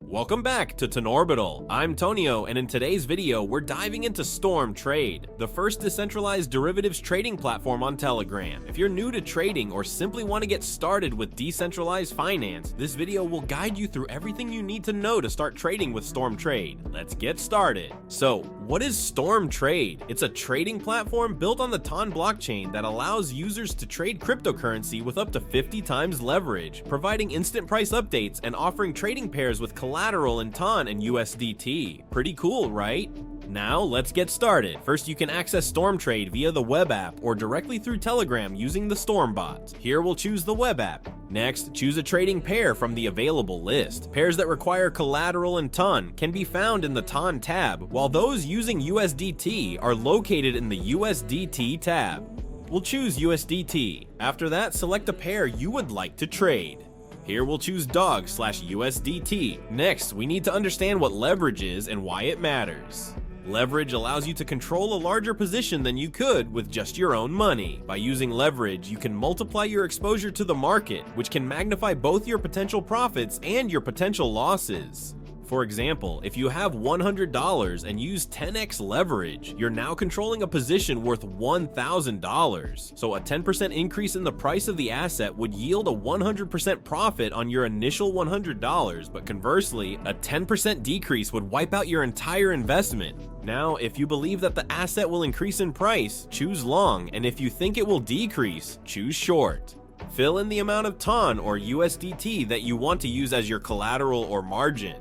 Welcome back to Orbital. I'm Tonio, and in today's video, we're diving into Storm Trade, the first decentralized derivatives trading platform on Telegram. If you're new to trading or simply want to get started with decentralized finance, this video will guide you through everything you need to know to start trading with Storm Trade. Let's get started. So, what is Storm Trade? It's a trading platform built on the TON blockchain that allows users to trade cryptocurrency with up to 50 times leverage, providing instant price updates and offering trading pairs with collateral in TON and USDT. Pretty cool, right? Now, let's get started. First, you can access Storm Trade via the web app or directly through Telegram using the Storm bot. Here, we'll choose the web app. Next, choose a trading pair from the available list. Pairs that require collateral in TON can be found in the TON tab, while those using USDT are located in the USDT tab. We'll choose USDT. After that, select a pair you would like to trade. Here we'll choose DOG/USDT. Next, we need to understand what leverage is and why it matters. Leverage allows you to control a larger position than you could with just your own money. By using leverage, you can multiply your exposure to the market, which can magnify both your potential profits and your potential losses. For example, if you have $100 and use 10x leverage, you're now controlling a position worth $1,000. So a 10% increase in the price of the asset would yield a 100% profit on your initial $100, but conversely, a 10% decrease would wipe out your entire investment. Now, if you believe that the asset will increase in price, choose long, and if you think it will decrease, choose short. Fill in the amount of TON or USDT that you want to use as your collateral or margin.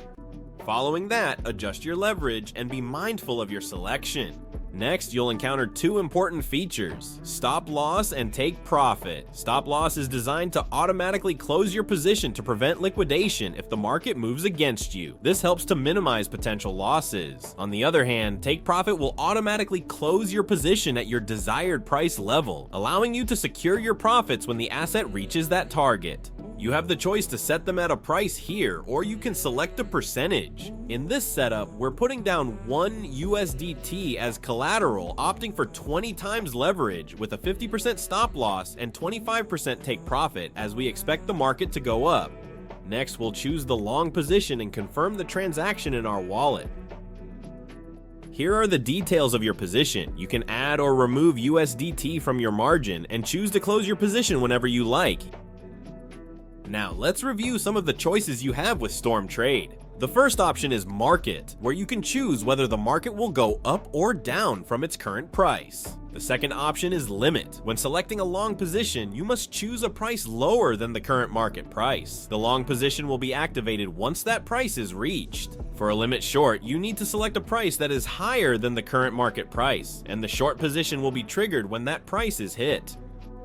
Following that, adjust your leverage and be mindful of your selection. Next, you'll encounter two important features: stop loss and take profit. Stop loss is designed to automatically close your position to prevent liquidation if the market moves against you. This helps to minimize potential losses. On the other hand, take profit will automatically close your position at your desired price level, allowing you to secure your profits when the asset reaches that target. You have the choice to set them at a price here, or you can select a percentage. In this setup, we're putting down 1 USDT as collateral, opting for 20 times leverage with a 50% stop loss and 25% take profit, as we expect the market to go up. Next, we'll choose the long position and confirm the transaction in our wallet. Here are the details of your position. You can add or remove USDT from your margin and choose to close your position whenever you like. Now, let's review some of the choices you have with Storm Trade. The first option is Market, where you can choose whether the market will go up or down from its current price. The second option is Limit. When selecting a long position, you must choose a price lower than the current market price. The long position will be activated once that price is reached. For a limit short, you need to select a price that is higher than the current market price, and the short position will be triggered when that price is hit.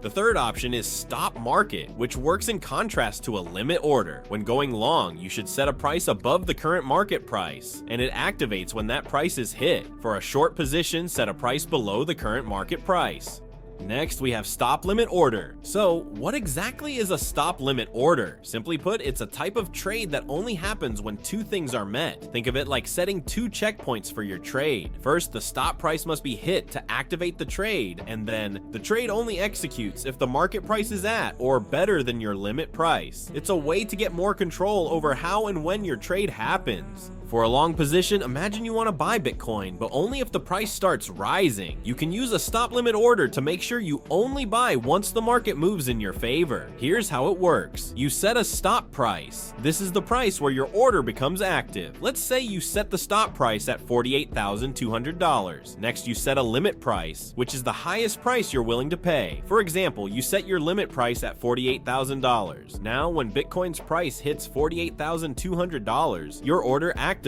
The third option is Stop Market, which works in contrast to a limit order. When going long, you should set a price above the current market price, and it activates when that price is hit. For a short position, set a price below the current market price. Next, we have Stop Limit Order. So, what exactly is a Stop Limit Order? Simply put, it's a type of trade that only happens when two things are met. Think of it like setting two checkpoints for your trade. First, the stop price must be hit to activate the trade, and then the trade only executes if the market price is at or better than your limit price. It's a way to get more control over how and when your trade happens. For a long position, imagine you want to buy Bitcoin, but only if the price starts rising. You can use a stop limit order to make sure you only buy once the market moves in your favor. Here's how it works. You set a stop price. This is the price where your order becomes active. Let's say you set the stop price at $48,200. Next, you set a limit price, which is the highest price you're willing to pay. For example, you set your limit price at $48,000. Now, when Bitcoin's price hits $48,200, your order activates,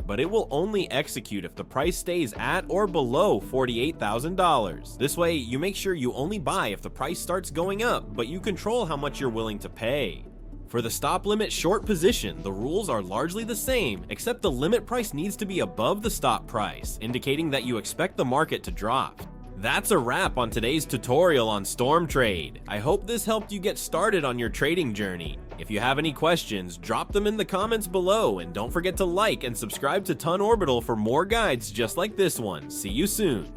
but it will only execute if the price stays at or below $48,000. This way, you make sure you only buy if the price starts going up, but you control how much you're willing to pay. For the stop limit short position, the rules are largely the same, except the limit price needs to be above the stop price, indicating that you expect the market to drop. That's a wrap on today's tutorial on Storm Trade. I hope this helped you get started on your trading journey. If you have any questions, drop them in the comments below, and don't forget to like and subscribe to TON Orbital for more guides just like this one. See you soon.